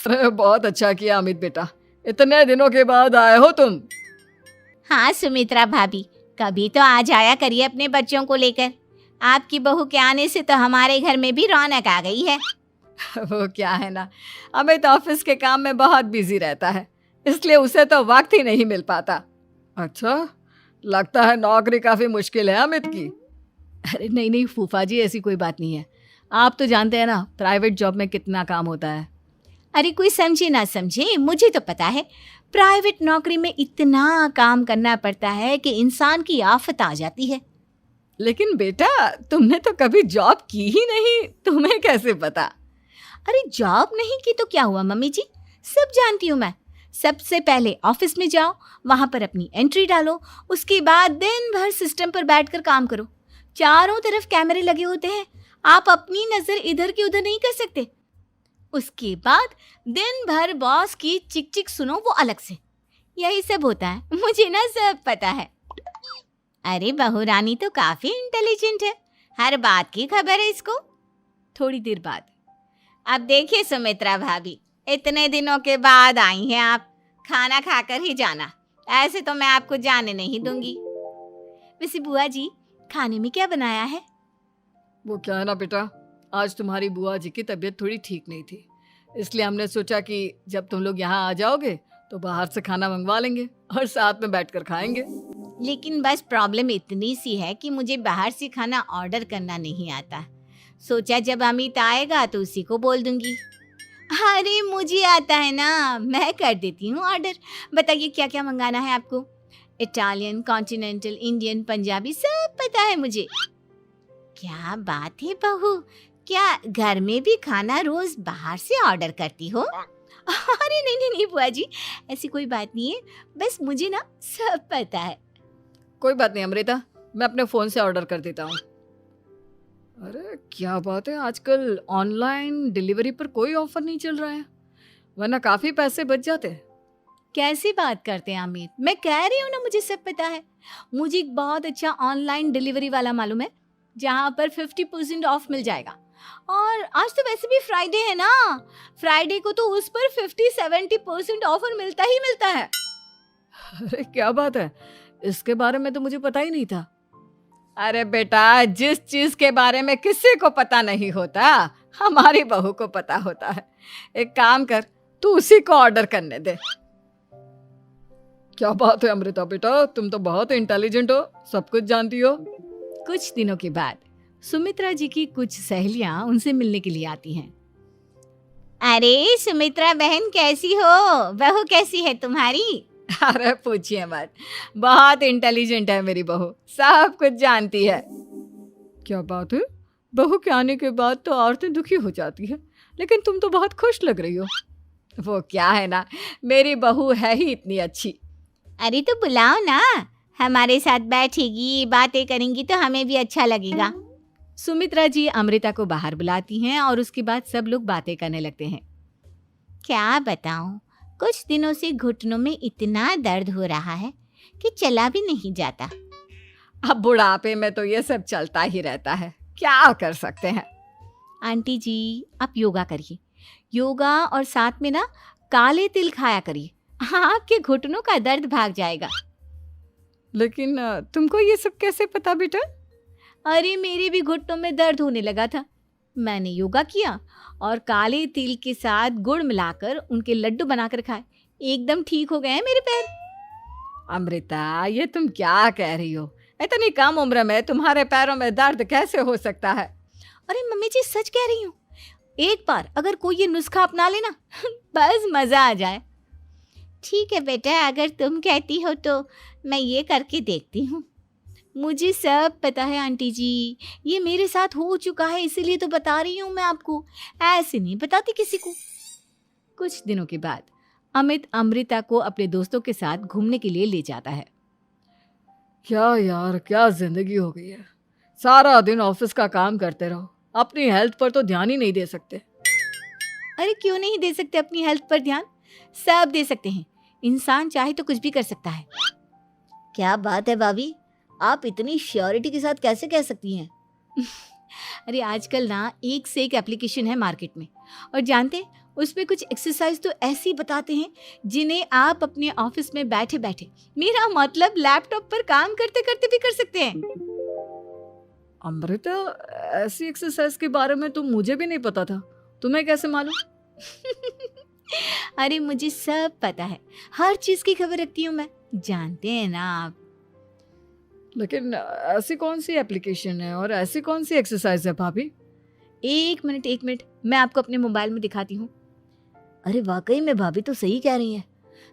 अरे बहुत अच्छा किया अमित बेटा, इतने दिनों के बाद आए हो तुम। हाँ सुमित्रा भाभी, कभी तो आ जाया करिए अपने बच्चों को लेकर। आपकी बहू के आने से तो हमारे घर में भी रौनक आ गई है। वो क्या है ना, अमित ऑफिस के काम में बहुत बिजी रहता है, इसलिए उसे तो वक्त ही नहीं मिल पाता। अच्छा, लगता है नौकरी काफी मुश्किल है अमित की। अरे नहीं नहीं फूफा जी, ऐसी कोई बात नहीं है। आप तो जानते हैं ना प्राइवेट जॉब में कितना काम होता है। अरे कोई समझे ना समझे, मुझे तो पता है प्राइवेट नौकरी में इतना काम करना पड़ता है कि इंसान की आफत आ जाती है। लेकिन बेटा, तुमने तो कभी जॉब की ही नहीं, तुम्हें कैसे पता? अरे जॉब नहीं की तो क्या हुआ मम्मी जी, सब जानती हूँ मैं। सबसे पहले ऑफिस में जाओ, वहां पर अपनी एंट्री डालो, उसके बाद दिन भर सिस्टम पर बैठकर काम करो। चारों तरफ कैमरे लगे होते हैं, आप अपनी नजर इधर की उधर नहीं कर सकते। उसके बाद दिन भर बॉस की चिक चिक सुनो, वो अलग से। यही सब होता है, मुझे ना सब पता है। अरे बहू रानी तो काफी इंटेलिजेंट है, हर बात की खबर है इसको। थोड़ी देर बाद, अब देखिए सुमित्रा भाभी, इतने दिनों के बाद आई हैं आप, खाना खाकर ही जाना, ऐसे तो मैं आपको जाने नहीं दूंगी। वैसे बुआ जी, खाने में क्या बनाया है? वो क्या है ना बेटा, आज तुम्हारी बुआ जी की तबीयत थोड़ी ठीक नहीं थी, इसलिए हमने सोचा कि जब तुम लोग यहाँ आ जाओगे तो बाहर से खाना मंगवा लेंगे और साथ में बैठकर खाएंगे। लेकिन बस प्रॉब्लम इतनी सी है कि मुझे बाहर से खाना ऑर्डर करना नहीं आता। सोचा जब अमित आएगा तो उसी को बोल दूंगी। अरे मुझे आता है ना, मैं कर देती हूँ ऑर्डर। बताइए क्या क्या मंगाना है आपको? इटालियन, कॉन्टिनेंटल, इंडियन, पंजाबी, सब पता है मुझे। क्या बात है बहू, क्या घर में भी खाना रोज बाहर से ऑर्डर करती हो? अरे नहीं नहीं नहीं बुआ जी, ऐसी कोई बात नहीं है, बस मुझे ना सब पता है। कोई बात नहीं अमृता, मैं अपने फ़ोन से ऑर्डर कर देता हूँ। अरे क्या बात है, आजकल ऑनलाइन डिलीवरी पर कोई ऑफर नहीं चल रहा है, वरना काफ़ी पैसे बच जाते। कैसी बात करते हैं अमित, मैं कह रही हूँ ना मुझे सब पता है। मुझे एक बहुत अच्छा ऑनलाइन डिलीवरी वाला मालूम है, जहाँ पर 50% ऑफ मिल जाएगा। और आज तो वैसे भी फ्राइडे है ना, फ्राइडे को तो उस पर 50-70% ऑफर मिलता ही मिलता है। अरे क्या बात है, इसके बारे में तो मुझे पता ही नहीं था। अरे बेटा, जिस चीज के बारे में किसी को पता नहीं होता, हमारी बहू को पता होता है। एक काम कर, तू उसी को ऑर्डर करने दे। क्या बात है अमृता बेटा, तुम तो बहुत इंटेलिजेंट हो, सब कुछ जानती हो। कुछ दिनों के बाद सुमित्रा जी की कुछ सहेलियां उनसे मिलने के लिए आती हैं। अरे सुमित्रा बहन कैसी हो, बहू कैसी है तुम्हारी? अरे पूछिए मत, बहुत इंटेलिजेंट है मेरी बहू, सब कुछ जानती है। क्या बात है, बहू के आने के बाद तो औरतें दुखी हो जाती है, लेकिन तुम तो बहुत खुश लग रही हो। वो क्या है ना, मेरी बहू है ही इतनी अच्छी। अरे तो बुलाओ ना, हमारे साथ बैठेगी, बातें करेंगी तो हमें भी अच्छा लगेगा। सुमित्रा जी अमृता को बाहर बुलाती हैं और उसके बाद सब लोग बातें करने लगते हैं। क्या बताऊं, कुछ दिनों से घुटनों में इतना दर्द हो रहा है कि चला भी नहीं जाता। अब बुढ़ापे में तो ये सब चलता ही रहता है, क्या कर सकते हैं। आंटी जी, आप योगा करिए, योगा और साथ में ना काले तिल खाया करिए, आपके घुटनों का दर्द भाग जाएगा। लेकिन तुमको ये सब कैसे पता बेटा? अरे मेरे भी घुटनों में दर्द होने लगा था, मैंने योगा किया और काले तिल के साथ गुड़ मिलाकर उनके लड्डू बनाकर खाए, एकदम ठीक हो गए हैं मेरे पैर। अमृता, ये तुम क्या कह रही हो? इतनी कम उम्र में तुम्हारे पैरों में दर्द कैसे हो सकता है? अरे मम्मी जी सच कह रही हूँ, एक बार अगर कोई ये नुस्खा अपना लेना बस मजा आ जाए। ठीक है बेटा, अगर तुम कहती हो तो मैं ये करके देखती हूँ। मुझे सब पता है आंटी जी, ये मेरे साथ हो चुका है, इसीलिए तो बता रही हूँ मैं आपको, ऐसे नहीं बताती किसी को। कुछ दिनों के बाद अमित अमृता को अपने दोस्तों के साथ घूमने के लिए ले जाता है। क्या यार, क्या जिंदगी हो गई है, सारा दिन ऑफिस का काम करते रहो, अपनी हेल्थ पर तो ध्यान ही नहीं दे सकते। अरे क्यों नहीं दे सकते अपनी हेल्थ पर ध्यान, सब दे सकते हैं, इंसान चाहे तो कुछ भी कर सकता है। क्या बात है भाभी, आप इतनी श्योरिटी के साथ कैसे कह सकती हैं? अरे आजकल ना एक से एक एप्लीकेशन है मार्केट में, और जानते हैं उस पे कुछ एक्सरसाइज तो ऐसी बताते हैं जिन्हें आप अपने ऑफिस में बैठे बैठे, मेरा मतलब लैपटॉप पर काम करते करते भी कर सकते हैं। अमृता, ऐसी एक्सरसाइज के बारे में तो मुझे भी नहीं पता था। तुम्हें कैसे मालूम? अरे मुझे सब पता है, हर चीज की खबर रखती हूँ मैं, जानते हैं ना आप। लेकिन ऐसी कौन सी एप्लीकेशन है और ऐसी कौन सी एक्सरसाइज है भाभी? एक मिनट, मैं आपको अपने मोबाइल में दिखाती हूँ। अरे वाकई में भाभी तो सही कह रही हैं।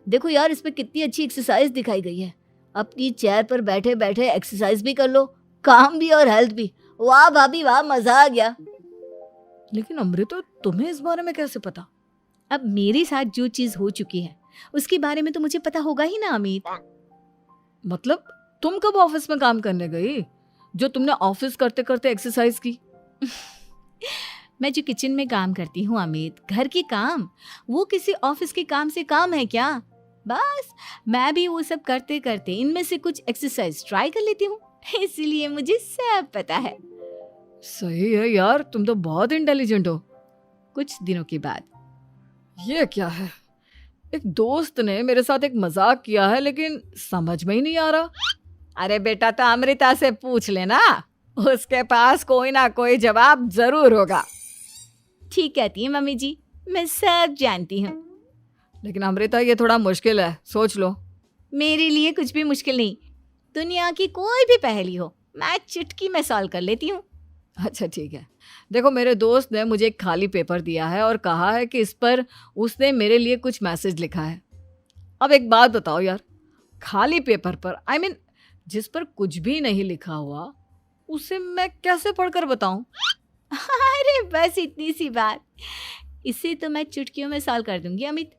देखो यार, इस पे कितनी अच्छी एक्सरसाइज दिखाई गई है। अपनी चेयर पर बैठे बैठे एक्सरसाइज भी कर लो, काम भी और हेल्थ भी। वाह भाभी वाह, मजा आ गया। लेकिन अमृता, तुम्हें इस बारे में कैसे पता? अब मेरे साथ जो चीज हो चुकी है उसके बारे में तो मुझे पता होगा ही ना अमित। मतलब तुम कब ऑफिस में काम करने गई जो तुमने ऑफिस करते करते एक्सरसाइज की? मैं जो किचन में काम करती हूँ अमित, घर के काम, वो किसी ऑफिस के काम से काम है क्या? बस मैं भी वो सब करते करते इनमें से कुछ एक्सरसाइज ट्राई कर लेती हूँ, इसीलिए मुझे सब पता है। सही है यार, तुम तो बहुत इंटेलिजेंट हो। कुछ दिनों के बाद, ये क्या है? एक दोस्त ने मेरे साथ एक मजाक किया है, लेकिन समझ में ही नहीं आ रहा। अरे बेटा, तो अमृता से पूछ लेना, उसके पास कोई ना कोई जवाब जरूर होगा। ठीक कहती है मम्मी जी, मैं सब जानती हूँ। लेकिन अमृता, ये थोड़ा मुश्किल है, सोच लो। मेरे लिए कुछ भी मुश्किल नहीं, दुनिया की कोई भी पहेली हो मैं चुटकी में सॉल्व कर लेती हूँ। अच्छा ठीक है, देखो मेरे दोस्त ने मुझे एक खाली पेपर दिया है और कहा है कि इस पर उसने मेरे लिए कुछ मैसेज लिखा है। अब एक बात बताओ यार, खाली पेपर पर, I mean, जिस पर कुछ भी नहीं लिखा हुआ, उसे मैं कैसे पढ़कर बताऊं? अरे बस इतनी सी बात, इसे तो मैं चुटकियों में सॉल्व कर दूंगी अमित।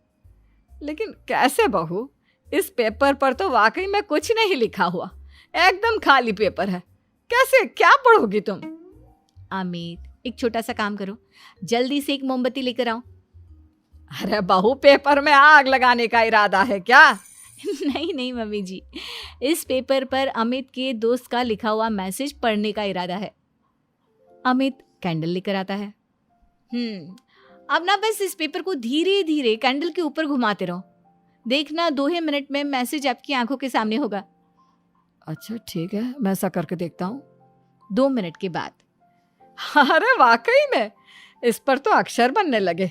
लेकिन कैसे बहू? इस पेपर पर तो वाकई में कुछ नहीं लिखा हुआ, एकदम खाली पेपर है। कैसे, क्या पढ़ोगी तुम? अमित, एक छोटा सा काम करो, जल्दी से एक मोमबत्ती लेकर आओ। अरे बहू, पेपर में आग लगाने का इरादा है क्या? नहीं मम्मी जी, इस पेपर पर अमित के दोस्त का लिखा हुआ मैसेज पढ़ने का इरादा है। अमित कैंडल लेकर आता है। अब ना बस इस पेपर को धीरे धीरे कैंडल के ऊपर घुमाते रहो, देखना 2 ही मिनट में मैसेज आपकी आंखों के सामने होगा। अच्छा ठीक है, मैं ऐसा करके देखता हूँ। 2 मिनट के बाद, अरे वाकई में इस पर तो अक्षर बनने लगे,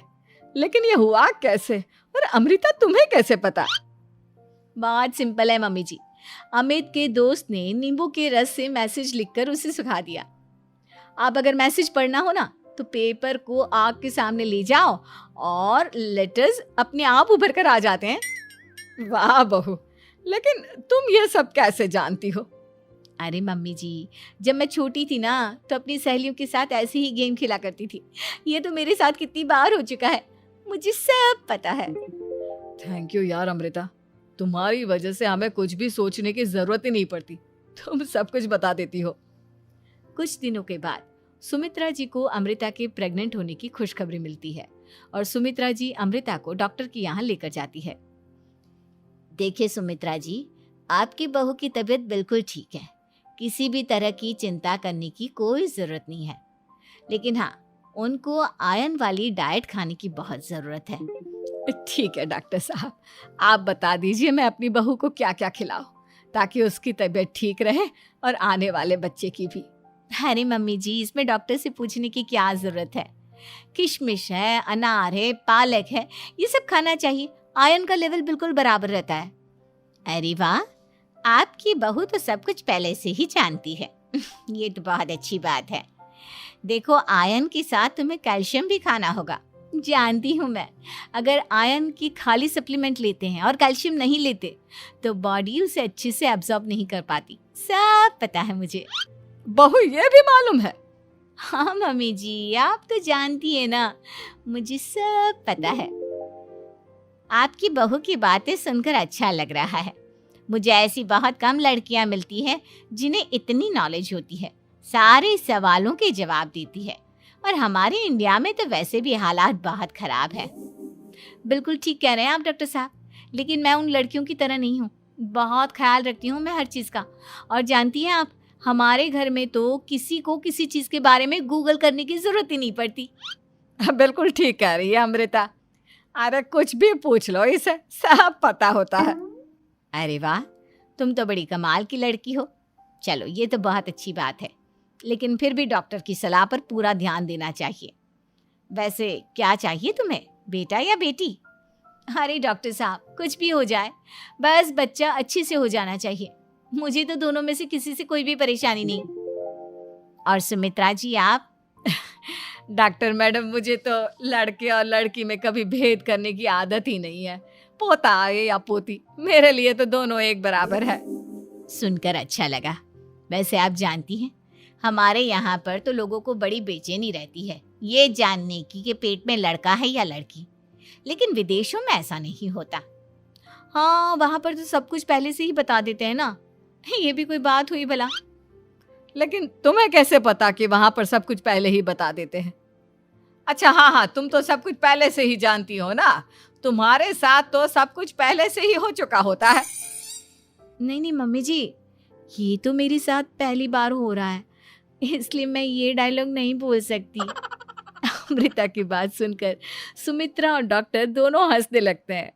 लेकिन ये हुआ कैसे? और अमृता, तुम्हें कैसे पता? बहुत सिंपल है मम्मी जी, अमित के दोस्त ने नींबू के रस से मैसेज लिखकर उसे सुखा दिया। आप अगर मैसेज पढ़ना हो ना तो पेपर को आग के सामने ले जाओ और लेटर्स अपने आप उभर कर आ जाते हैं। वाह बहू, लेकिन तुम ये सब कैसे जानती हो? अरे मम्मी जी, जब मैं छोटी थी ना तो अपनी सहेलियों के साथ ऐसे ही गेम खेला करती थी। ये तो मेरे साथ कितनी बार हो चुका है, मुझे सब पता है। थैंक यू यार अमृता, तुम्हारी वजह से हमें कुछ भी सोचने की जरूरत ही नहीं पड़ती, तुम सब कुछ बता देती हो। कुछ दिनों के बाद सुमित्रा जी को अमृता के प्रेग्नेंट होने की खुशखबरी मिलती है और सुमित्रा जी अमृता को डॉक्टर के यहाँ लेकर जाती है। देखिए सुमित्रा जी, आपकी बहू की तबीयत बिल्कुल ठीक है, किसी भी तरह की चिंता करने की कोई जरूरत नहीं है, लेकिन हाँ, उनको आयरन वाली डाइट खाने की बहुत जरूरत है। ठीक है डॉक्टर साहब, आप बता दीजिए मैं अपनी बहू को क्या क्या खिलाऊं ताकि उसकी तबीयत ठीक रहे और आने वाले बच्चे की भी। अरे मम्मी जी, इसमें डॉक्टर से पूछने की क्या जरूरत है, किशमिश है, अनार है, पालक है, ये सब खाना चाहिए, आयरन का लेवल बिल्कुल बराबर रहता है। अरे वाह, आपकी बहू तो सब कुछ पहले से ही जानती है। ये तो बहुत अच्छी बात है। देखो, आयरन के साथ तुम्हें कैल्शियम भी खाना होगा, जानती हूँ मैं। अगर आयरन की खाली सप्लीमेंट लेते हैं और कैल्शियम नहीं लेते तो बॉडी उसे अच्छे से एब्जॉर्ब नहीं कर पाती, सब पता है मुझे। बहू, ये भी मालूम है? हाँ मम्मी जी, आप तो जानती है ना, मुझे सब पता है। आपकी बहू की बातें सुनकर अच्छा लग रहा है। मुझे ऐसी बहुत कम लड़कियां मिलती हैं जिन्हें इतनी नॉलेज होती है, सारे सवालों के जवाब देती है, और हमारे इंडिया में तो वैसे भी हालात बहुत खराब है। बिल्कुल ठीक कह रहे हैं आप डॉक्टर साहब, लेकिन मैं उन लड़कियों की तरह नहीं हूँ, बहुत ख्याल रखती हूँ मैं हर चीज़ का। और जानती हैं आप, हमारे घर में तो किसी को किसी चीज़ के बारे में गूगल करने की ज़रूरत ही नहीं पड़ती। बिल्कुल ठीक कह रही है अमृता। अरे कुछ भी पूछ लो इसे, सब पता होता है। अरे वाह, तुम तो बड़ी कमाल की लड़की हो। चलो ये तो बहुत अच्छी बात है, लेकिन फिर भी डॉक्टर की सलाह पर पूरा ध्यान देना चाहिए। वैसे क्या चाहिए तुम्हें, बेटा या बेटी? अरे डॉक्टर साहब, कुछ भी हो जाए, बस बच्चा अच्छे से हो जाना चाहिए। मुझे तो दोनों में से किसी से कोई भी परेशानी नहीं। और सुमित्रा जी आप? डॉक्टर मैडम, मुझे तो लड़के और लड़की में कभी भेद करने की आदत ही नहीं है। पोता आए या पोती, मेरे लिए तो दोनों एक बराबर है। सुनकर अच्छा लगा। वैसे आप जानती हैं, हमारे यहाँ पर तो लोगों को बड़ी बेचैनी रहती है ये जानने की कि पेट में लड़का है या लड़की, लेकिन विदेशों में ऐसा नहीं होता। हाँ, वहाँ पर तो सब कुछ पहले से ही बता देते हैं ना। ये भी कोई बात हुई भला? लेकिन तुम्हें कैसे पता कि वहां पर सब कुछ पहले ही बता देते हैं? अच्छा हाँ हाँ, तुम तो सब कुछ पहले से ही जानती हो ना। तुम्हारे साथ तो सब कुछ पहले से ही हो चुका होता है। नहीं नहीं मम्मी जी, ये तो मेरे साथ पहली बार हो रहा है, इसलिए मैं ये डायलॉग नहीं बोल सकती। अमृता की बात सुनकर सुमित्रा और डॉक्टर दोनों हंसने लगते हैं।